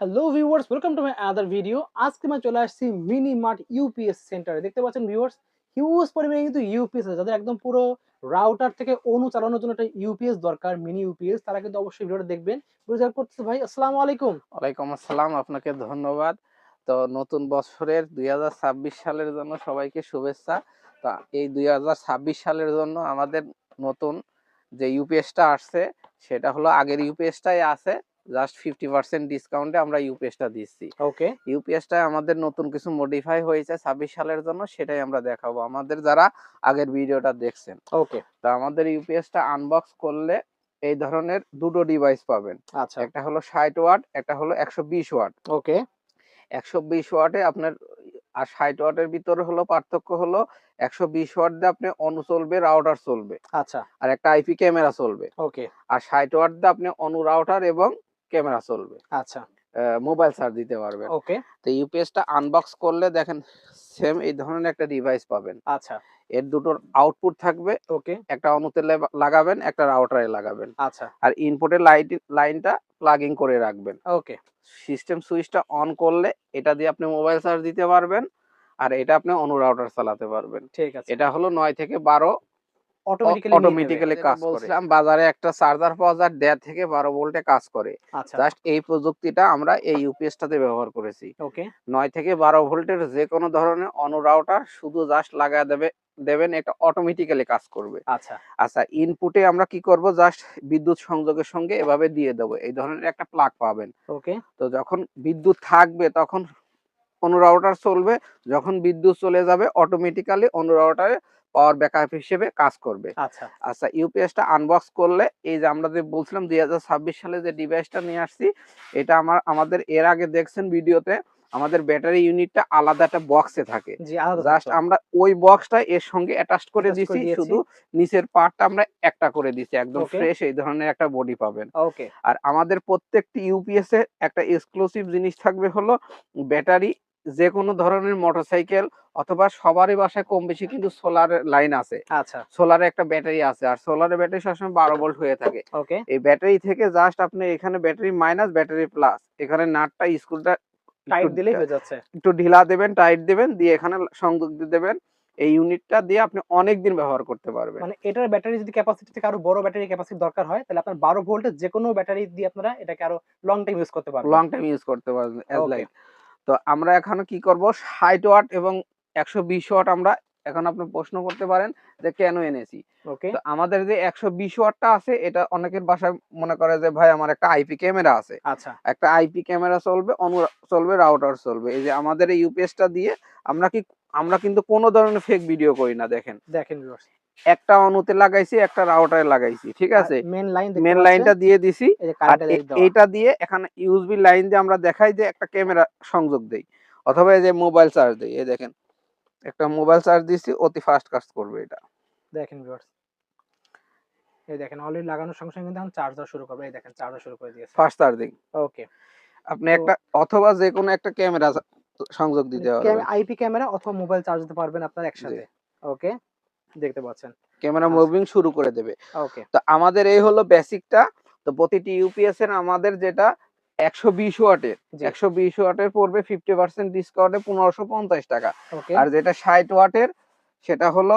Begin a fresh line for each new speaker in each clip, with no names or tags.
Hello viewers, welcome to my other video. আজকে আমি চলে আসছি মিনি মার্ট ইউপিএস সেন্টারে। দেখতে পাচ্ছেন ভিউয়ার্স, হিউজ পরিমাণে কিন্তু ইউপিএস আছে। যাদের একদম পুরো রাউটার থেকে অনু চালানোর জন্য একটা ইউপিএস দরকার, মিনি ইউপিএস, তারা কিন্তু অবশ্যই ভিডিওটা দেখবেন। বুঝতে করতেছে ভাই, আসসালামু আলাইকুম।
ওয়ালাইকুম আসসালাম, আপনাকে ধন্যবাদ। তো নতুন বছরের 2026 সালের জন্য সবাইকে শুভেচ্ছা। তা এই 2026 সালের জন্য আমাদের নতুন যে ইউপিএসটা আসছে সেটা হলো আগের ইউপিএসটাই আছে, জাস্ট 50% ডিসকাউন্টে আমরা ইউপিএসটা দিচ্ছি।
ওকে
ইউপিএসটা আমাদের নতুন কিছু মডিফাই হয়েছে 26 সালের জন্য, সেটাই আমরা দেখাবো আমাদের যারা আগের ভিডিওটা দেখছেন।
ওকে
তা আমাদের ইউপিএসটা আনবক্স করলে এই ধরনের দুটো ডিভাইস পাবেন।
আচ্ছা
একটা হলো 60 ওয়াট, একটা হলো 120 ওয়াট।
ওকে
120 ওয়াটে আপনার আর 60 ওয়াটের ভিতরে হলো পার্থক্য হলো 120 ওয়াট দিয়ে আপনি অনু চলবে, রাউটার চলবে,
আচ্ছা
আর একটা আইপি ক্যামেরা চলবে।
ওকে
আর 60 ওয়াট দিয়ে আপনি অনু রাউটার এবং ক্যামেরা চলবে,
আচ্ছা
মোবাইল চার্জ দিতে পারবেন।
ওকে
তো ইউপিএসটা আনবক্স করলে দেখেন সেম এই ধরনের একটা ডিভাইস পাবেন।
আচ্ছা
এর দুটোর আউটপুট থাকবে,
ওকে
একটা অনুতে লাগাবেন, একটা রাউটারে লাগাবেন।
আচ্ছা
আর ইনপুটের লাইনটা প্লাগিং করে রাখবেন।
ওকে
সিস্টেম সুইচটা অন করলে এটা দিয়ে আপনি মোবাইল চার্জ দিতে পারবেন, আর এটা আপনি অনু রাউটার চালাতে পারবেন।
ঠিক আছে,
এটা হলো 9 থেকে 12
অটোমেটিক্যালি নিয়ে নেবে।
অটোমেটিক্যালি কাজ করে। বলছিলাম বাজারে একটা চার্জার পাওয়া যায় 1.5 থেকে 12 ভোল্টে কাজ করে।
আচ্ছা
জাস্ট এই প্রযুক্তিটা আমরা এই ইউপিএসটাতে ব্যবহার করেছি।
ওকে
9 থেকে 12 ভোল্টের যে কোনো ধরনের অনু রাউটার শুধু জাস্ট লাগায় দেবেন, এটা অটোমেটিক্যালি কাজ করবে।
আচ্ছা
আচ্ছা, ইনপুটে আমরা কি করব, জাস্ট বিদ্যুৎ সংযোগের সঙ্গে এভাবে দিয়ে দেব, এই ধরনের একটা প্লাগ পাবেন।
ওকে
তো যখন বিদ্যুৎ থাকবে তখন অনু রাউটার চলবে, যখন বিদ্যুৎ চলে যাবে অটোমেটিক্যালি অনু রাউটারে পাওয়ার ব্যাকআপ হিসেবে কাজ করবে।
আচ্ছা
আচ্ছা, ইউপিএসটা আনবক্স করলে এই যে আমরা যে বলছিলাম 2026 সালে যে ডিভাইসটা নিয়ে আসছি, এটা আমাদের এর আগে দেখছেন ভিডিওতে, আমাদের ব্যাটারি ইউনিটটা আলাদা একটা বক্সে থাকে।
জি, আলাদা
জাস্ট
থাকতো।
আমরা ওই বক্সটা এর সঙ্গে অ্যাটাচ করে
অ্যাটাচ করে
দিছি,
দিয়েছি।
শুধু নিচের পার্টটা আমরা একটা করে দিছি, একদম
ওকে,
ফ্রেশ এই ধরনের একটা বডি পাবেন।
ওকে।
আর আমাদের প্রত্যেকটি ইউপিএস এর একটা এক্সক্লুসিভ জিনিস থাকবে হলো ব্যাটারি। যে কোনো ধরনের মোটরসাইকেল অথবা সবারই বাসায় কম বেশি কিন্তু সোলারের লাইন আছে,
আচ্ছা,
সোলারে একটা ব্যাটারি আছে, আর সোলারের ব্যাটারি সবসময় 12 ভোল্ট হয়ে থাকে।
ওকে।
এই ব্যাটারি থেকে জাস্ট আপনি এখানে ব্যাটারি মাইনাস ব্যাটারি প্লাস, এখানে নাটটা স্ক্রুটা একটু
টাইট দিলেই হয়ে যাচ্ছে।
একটু ঢিলা দেবেন, টাইট দেবেন, দিয়ে এখানে সংযোগ দিয়ে দেবেন। এই ইউনিটটা দিয়ে আপনি অনেক দিন ব্যবহার করতে পারবেন।
মানে এটার ব্যাটারি যদি ক্যাপাসিটি থেকে আরো বড় ব্যাটারি ক্যাপাসিটি দরকার হয়, তাহলে আপনার 12 ভোল্টের যেকোনো ব্যাটারি দিয়ে আপনারা এটাকে আরো লং টাইম ইউজ করতে পারবেন।
লং টাইম ইউজ করতে পারবেন অ্যাজ
ওকে,
লাইট। তো আমরা এখন কি করব, 60 ওয়াট এবং 120 ওয়াট আমরা এখন আপনি প্রশ্ন করতে পারেন যে কেন এনেছি।
ওকে।
তো আমাদের যে 120 ওয়াটটা আছে এটা অনেকের বাসায় মনে করে যে ভাই আমার একটা আইপি ক্যামেরা আছে,
আচ্ছা,
একটা আইপি ক্যামেরা চলবে, অনু চলবে, রাউটার চলবে। এই যে আমাদের এই ইউপিএসটা দিয়ে আমরা কিন্তু কোনো ধরনের ফেক ভিডিও করি না। দেখেন,
দেখেন ভিউয়ার্স।
একটা অনুতে লাগাইছি, একটা রাউটারে লাগাইছি, ঠিক
আর
আছে,
মেইন লাইন দেখতে
মেন
পাচ্ছেন,
লাইনটা দিয়ে দিছি।
এই যে
আর
কারেন্টের লাইন দেওয়া।
এইটা দিয়ে এখানে ইউএসবি লাইন দিয়ে আমরা দেখাই যে একটা ক্যামেরা সংযোগ দেই, অথবা এই যে মোবাইল চার্জ দেই। এই দেখেন, একটা মোবাইল চার্জ দিছি, অতি ফাস্ট কাজ করবে এটা।
দেখেন ভিউয়ার্স। এই দেখেন অলরেডি লাগানোর সঙ্গে সঙ্গে কিন্তু এখন চার্জ দেওয়া শুরু করবে। এই দেখেন চার্জ দেওয়া শুরু করে দিয়েছে।
Fast charging.
ওকে।
আপনি
তো
একটা অথবা যে কোনো একটা ক্যামেরা সংযোগ
মানে
দিতে পারবেন।
আইপি ক্যামেরা অথবা মোবাইল চার্জ দিতে পারবেন আপনারা
জি,
একসাথে। ওকে, দেখতে পাচ্ছেন।
ক্যামেরা
আচ্ছা,
মুভিং শুরু করে দেবে।
ওকে,
তো আমাদের এই হলো বেসিকটা। তো প্রতিটি ইউপিএস এর আমাদের যেটা 120 ওয়াটের,
জি,
120 ওয়াটের পড়বে 50% ডিসকাউন্টে 1550 টাকা।
ওকে।
আর যেটা 60 ওয়াটের সেটা হলো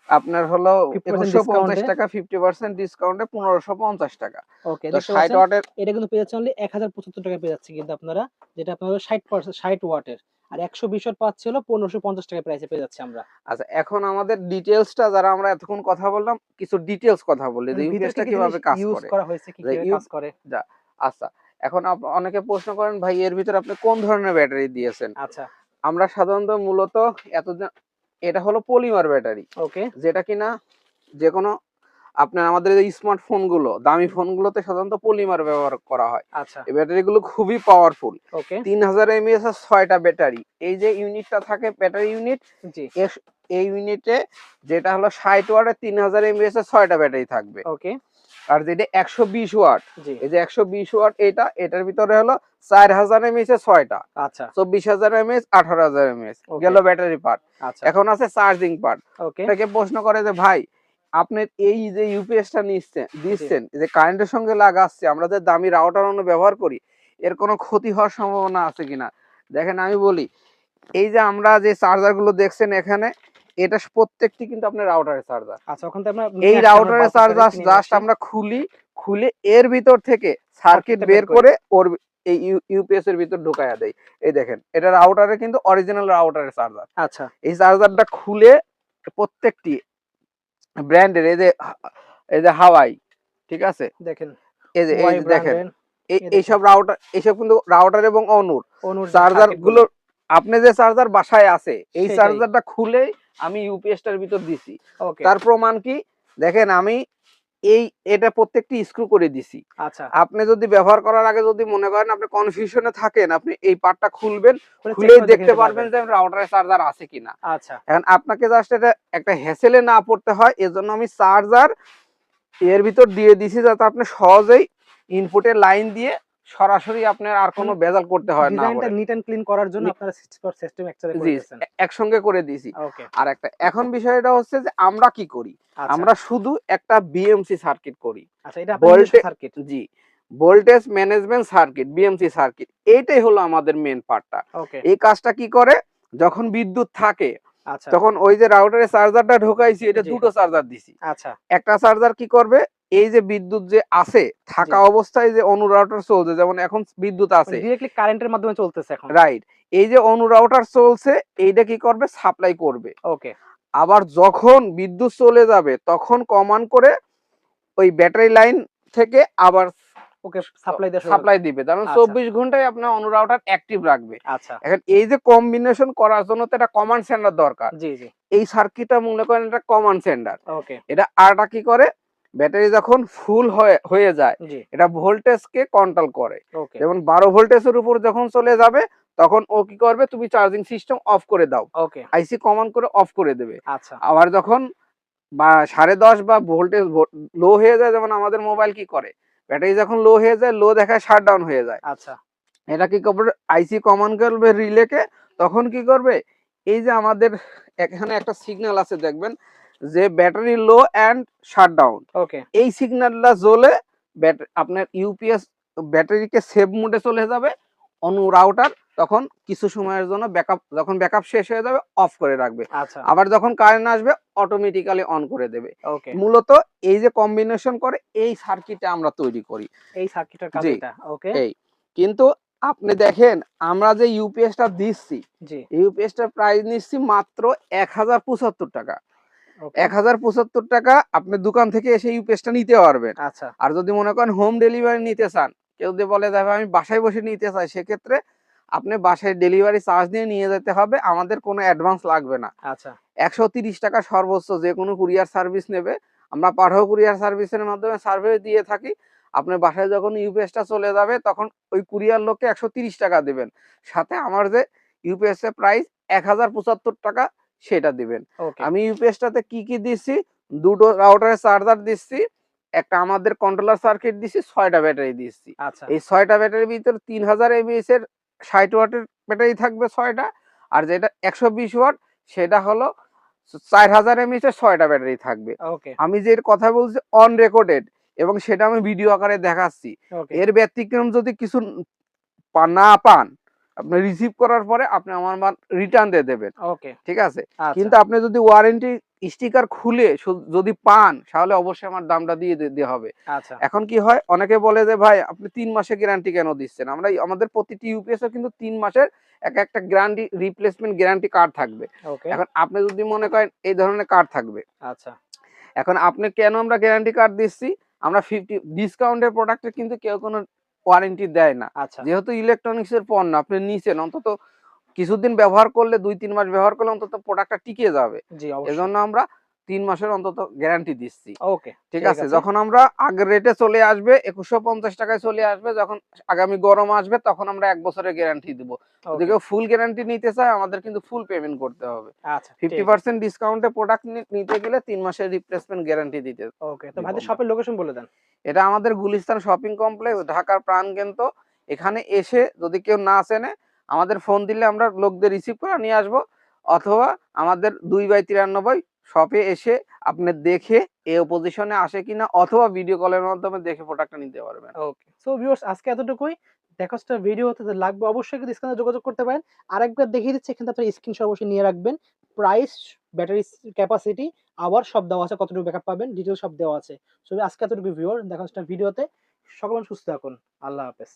আপনার হলো
50%
2150
ডিসকাউন্টে।
টাকা, 50% ডিসকাউন্টে 1550 টাকা।
ওকে,
তো
দেখতে
60
পাচ্ছেন
ওয়াটের
এটা কিন্তু পেয়ে যাচ্ছেন অনলি ১০৭৫ টাকায় পেয়ে যাচ্ছে কিন্তু আপনারা, যেটা আপনারা ৬০ ওয়াটের। আর ১২০ ওয়াট পাচ্ছি হলো ১৫৫০ টাকা প্রাইসে পেয়ে যাচ্ছি আমরা।
আচ্ছা, এখন আমাদের ডিটেইলসটা যারা আমরা এতক্ষণ কথা বললাম, কিছু ডিটেইলস কথা বলি যে
মানে ভিতরে কি
ইউপিএসটা
কি জিনিস
কিভাবে কাজ
ইউজ
করে।
করা হয়েছে, কি
যে
কিভাবে কাজ করে?
যা আচ্ছা, এখন অনেকে প্রশ্ন করেন ভাই এর ভিতরে আপনি কোন ধরনের ব্যাটারি দিয়েছেন।
আচ্ছা,
আমরা সাধারণত মূলত এতদিন এটা হলো পলিমার ব্যাটারি,
ওকে,
যেটা কিনা যে কোনো আপনার আমাদের এই স্মার্টফোন গুলো, দামি ফোনগুলোতে সাধারণত পলিমার ব্যবহার করা হয়।
আচ্ছা,
এই ব্যাটারিগুলো খুবই পাওয়ারফুল।
ওকে,
3000 এমএএইচ এর 6টা ব্যাটারি। এই যে ইউনিটটা থাকে ব্যাটারি ইউনিট,
জি,
এই ইউনিটে যেটা হলো 60 ওয়াটের 3000 এমএএইচ এর 6টা ব্যাটারি থাকবে।
ওকে,
আর যেটা 120 ওয়াট,
জি,
এই যে 120 ওয়াট এটার ভিতরে হলো 4000 এমএএইচ এর 6টা,
আচ্ছা,
24000 এমএএইচ, 18000 এমএএইচ
ওকে,
গেল ব্যাটারি পার্ট।
আচ্ছা,
এখন আছে চার্জিং পার্ট।
ওকে,
এটাকে প্রশ্ন করে যে ভাই আপনি এই যে ইউপিএসটা
জি,
দিচ্ছেন, যে কারেন্টের সঙ্গে লাগাচ্ছে, আমরা যে দামি রাউটার অন্য ব্যবহার করি, এর কোনো ক্ষতি হওয়ার সম্ভাবনা আছে কিনা। দেখেন আমি বলি, এই যে আমরা যে চার্জার গুলো দেখছেন এখানে, এটা প্রত্যেকটি কিন্তু আপনার রাউটারের চার্জার।
আচ্ছা, ওখান থেকে আমরা
এই
নিয়ে আসছি, আমরা
রাউটারের
বাল্ক আকারে
চার্জার
কিনে নিয়ে
জাস্ট
আসছি।
আমরা খুলে এর ভিতর থেকে সার্কিট
সার্কিটটা
বের
করি।
করে ওর এই ইউপিএস এর ভিতর ঢোকায়া দেয়। এই দেখেন, এটা রাউটারে কিন্তু অরিজিনাল রাউটারের চার্জার।
আচ্ছা,
এই চার্জারটা খুলে প্রত্যেকটি ব্র্যান্ডের, এই যে হাওয়াই, ঠিক আছে,
দেখেন
এই
ওয়াই
যে দেখেন,
ব্র্যান্ডের এই দেখেন
এইসব রাউটার, এইসব কিন্তু রাউটার এবং অনুর
অনুর যে
চার্জার
সার্কিট
গুলো, আপনি যে চার্জার বাসায় আছে এই
সেটাই।
চার্জারটা খুলে আমি ইউপিএস টার ভিতর দিছি।
ওকে,
তার প্রমাণ কি, দেখেন আমি এটা প্রত্যেকটি স্ক্রু করে দিছি।
আচ্ছা,
আপনি যদি ব্যবহার করার আগে যদি মনে করেন আপনি কনফিউশনে থাকেন, আপনি এই পার্টটা খুলবেন,
চেক
খুলেই
করে দেখে
দেখতে
নিতে
পারবেন
পারবেন।
যে রাউটারের চার্জার আছে কিনা।
আচ্ছা,
এখন আপনাকে জাস্ট এটা একটা হ্যাসেলে না পড়তে হয়, এজন্য আমি চার্জার এর ভিতর দিয়ে দিছি, যাতে আপনি সহজেই ইনপুটের লাইন দিয়ে সরাসরি আপনার আর কোনো
মানে
ভেজাল করতে হয় না
ডিজাইনটা
পড়ে।
নিট এন্ড ক্লিন করার জন্য আপনারা সিস্টেম একসাথে করে
জি,
দিয়েছেন।
একসঙ্গে করে দিছি।
ওকে,
আর একটা এখন বিষয়টা হচ্ছে যে আমরা কি করি,
আচ্ছা,
আমরা শুধু একটা বিএমসি সার্কিট করি।
আচ্ছা, এটা আপনার নিজস্ব সার্কিট।
জি, voltage management circuit, BMC circuit, এইটাই হলো আমাদের মেন পার্টটা।
ওকে,
এই কাজটা কি করে, যখন বিদ্যুৎ থাকে
আচ্ছা,
তখন ওই যে রাউটারে চার্জারটা ঢোকাইছি, এটা
জি,
দুটো চার্জার দিছি।
আচ্ছা,
একটা চার্জার কি করবে, এই যে বিদ্যুৎ যে আছে থাকা
জি,
অবস্থায় যে অনু রাউটার চলছে, যেমন এখন বিদ্যুৎ
মানে
আছে,
ডিরেক্টলি কারেন্টের মাধ্যমে চলতেছে এখন।
রাইট, এই যে অনু রাউটার চলছে, এইটা কি করবে, সাপ্লাই করবে।
ওকে,
আবার যখন বিদ্যুৎ চলে যাবে তখন কমান করে ওই ব্যাটারি লাইন থেকে আবার
ওকে, সাপ্লাই দেওয়া শুরু করবে।
সাপ্লাই দিবে, কারণ
আচ্ছা,
24 ঘন্টায় আপনার অনু রাউটার অ্যাক্টিভ রাখবে।
আচ্ছা,
এখন এই যে কম্বিনেশন করার জন্য তো একটা কমান্ড সেন্টার দরকার।
জি, জি,
এই সার্কিটটা মনে করেন এটা কমান্ড সেন্টার।
ওকে,
এটা আরটা কি করে, ব্যাটারি যখন ফুল হয়ে যায়,
জি,
এটা ভোল্টেজকে কন্ট্রোল করে।
ওকে,
যেমন 12 ভোল্টেজের উপর যখন চলে যাবে তখন ও কি করবে, তুমি চার্জিং সিস্টেম অফ করে দাও,
ওকে,
আইসি কমান্ড করে অফ করে দেবে।
আচ্ছা,
আবার যখন 10.5 বা ভোল্টেজ লো হয়ে যায়, যেমন আমাদের মোবাইল কি করে, ব্যাটারি যখন লো হয়ে যায়, লো দেখায় শাটডাউন হয়ে যায়,
আচ্ছা,
এটা কি করবে, আইসি কমান্ড করবে রিলেকে, তখন কি করবে, এই যে আমাদের এখানে একটা সিগন্যাল আছে দেখবেন, যে ব্যাটারি লো অ্যান্ড শাটডাউন,
ওকে,
এই সিগন্যালটা জ্বলে আপনার ইউপিএস ব্যাটারিকে সেভ মোডে চলে যাবে, অনু রাউটার তখন কিছু সময়ের জন্য ব্যাকআপ, যখন ব্যাকআপ শেষ হয়ে যাবে অফ করে রাখবে,
আচ্ছা,
আবার যখন কারেন্ট আসবে অটোমেটিক্যালি অন করে দেবে।
ওকে,
মূলত এই যে কম্বিনেশন করে এই সার্কিটে আমরা তৈরি করি।
এই সার্কিটের কাজ
জি,
এটা। ওকে,
এই কিন্তু আপনি দেখেন আমরা যে ইউপিএসটা দিচ্ছি,
জি,
ইউপিএসটার প্রাইস নিচ্ছি মাত্র 1075 টাকা।
ওকে,
1075 টাকা আপনি দোকান থেকে এসে ইউপিএসটা নিতে পারবেন।
আচ্ছা,
আর যদি মনে করেন হোম ডেলিভারি নিতে চান, কেউ যদি বলে দেখো আমি বাসায় বসে নিতে চাই, সেক্ষেত্রে আপনি বাসায় ডেলিভারি চার্জ দিয়ে নিয়ে যেতে হবে, আমাদের কোনো অ্যাডভান্স লাগবে না।
আচ্ছা,
130 টাকা সর্বোচ্চ যে কোনো কুরিয়ার সার্ভিস নেবে, আমরা পাঠাও কুরিয়ার সার্ভিসের মাধ্যমে সার্ভিস দিয়ে থাকি। আপনার বাসায় যখন ইউপিএসটা চলে যাবে তখন ওই কুরিয়ার লোককে 130 টাকা দেবেন, সাথে আমার যে ইউপিএস এর প্রাইস 1075 টাকা সেটা দিবেন।
ওকে,
আমি ইউপিএসটাতে কি কি দিচ্ছি, দুটো রাউটারের চার্জার দিচ্ছি, একটা আমাদের কন্ট্রোলার সার্কিট দিচ্ছি, 6টা ব্যাটারি দিচ্ছি।
আচ্ছা,
এই 6টা ব্যাটারির ভিতর 3000 এমএএইচ এর 60 ওয়াটের ব্যাটারি থাকবে 6টা, আর যেটা 120 ওয়াট সেটা হলো 4000 এমএএইচ এর 6টা ব্যাটারি থাকবে।
ওকে,
আমি যে কথা বলছি অন রেকর্ডেড, এবং সেটা আমি ভিডিও আকারে দেখাচ্ছি।
ওকে,
এর ব্যতিক্রম যদি কিছু না পান, আপনি রিসিভ করার পরে আপনি আমার মাল রিটার্ন দিয়ে দেবেন,
ওকে,
ঠিক আছে।
আচ্ছা,
কিন্তু আপনি যদি ওয়ারেন্টি স্টিকার খুলে যদি পান, তাহলে অবশ্যই আমার দামটা দিয়ে দিতে হবে।
আচ্ছা,
এখন কি হয়, অনেকে বলে যে ভাই আপনি 3 মাসে গ্যারান্টি কেন দিচ্ছেন, আমরা আমাদের প্রতিটি ইউপিএস এ কিন্তু 3 মাসের একটা গ্যারান্টি রিপ্লেসমেন্ট গ্যারান্টি কার্ড থাকবে।
ওকে,
এখন আপনি যদি মনে করেন এই ধরনের কার্ড থাকবে,
আচ্ছা,
এখন আপনি কেন আমরা গ্যারান্টি কার্ড দিচ্ছি, আমরা 50 ডিসকাউন্টের প্রোডাক্টে কিন্তু কেউ কোনো ওয়ারেন্টি দেয় না।
আচ্ছা,
যেহেতু ইলেকট্রনিক্স এর পণ্য আপনি নিছেন, অন্তত কিছুদিন ব্যবহার করলে, 2-3 মাস ব্যবহার করলে অন্তত প্রোডাক্টটা টিকে যাবে।
জি, অবশ্যই।
এজন্য আমরা 3 মাসের অন্তত গ্যারান্টি দিচ্ছি।
ওকে,
ঠিক
ঠিক
আছে,
আছে।
যখন আমরা আগের রেটে চলে আসবে 2150 টাকায় চলে আসবে, যখন আগামী গরম আসবে তখন আমরা 1 বছরের গ্যারান্টি দিব। যদি
ওকে,
কেউ ফুল গ্যারান্টি নিতে চায় আমাদের কিন্তু ফুল পেমেন্ট করতে হবে।
আচ্ছা, ঠিক আছে।
50% ডিসকাউন্টে প্রোডাক্ট নিতে গেলে 3 মাসের রিপ্লেসমেন্ট গ্যারান্টি দিতে
ওকে, তো
দিব
ভাইদের
আমরা।
শপের লোকেশন বলে দেন।
এটা আমাদের গুলিস্তান শপিং কমপ্লেক্স, ঢাকার প্রাণকেন্দ্র। এখানে এসে যদি কেউ না চেনে, আমাদের ফোন দিলে আমরা লোকদের রিসিভ করে নিয়ে আসবো, অথবা আমাদের 2/93 শপে এসে আপনি দেখে এই পজিশনে আসে কিনা, অথবা ভিডিও কলের মাধ্যমে দেখে প্রোডাক্টটা নিতে পারবেন।
ওকে। সো ভিউয়ার্স, আজকে এতটুকুই। দেখা ভিডিওতে লাগবে অবশ্যই কিন্তু স্ক্রিনে যোগাযোগ করতে পারেন। আরেকবার দেখিয়ে দিচ্ছি, এখানে আপনার স্ক্রিনশট অবশ্যই নিয়ে রাখবেন। প্রাইস, ব্যাটারি ক্যাপাসিটি, আবার সব দেওয়া আছে, কতটুকু ব্যাকআপ পাবেন, ডিটেইলস সব দেওয়া আছে। সো আজকে এতটুকু ভিউয়ার, দেখা হচ্ছে ভিডিওতে। সকলে সুস্থ থাকুন। আল্লাহ হাফেজ।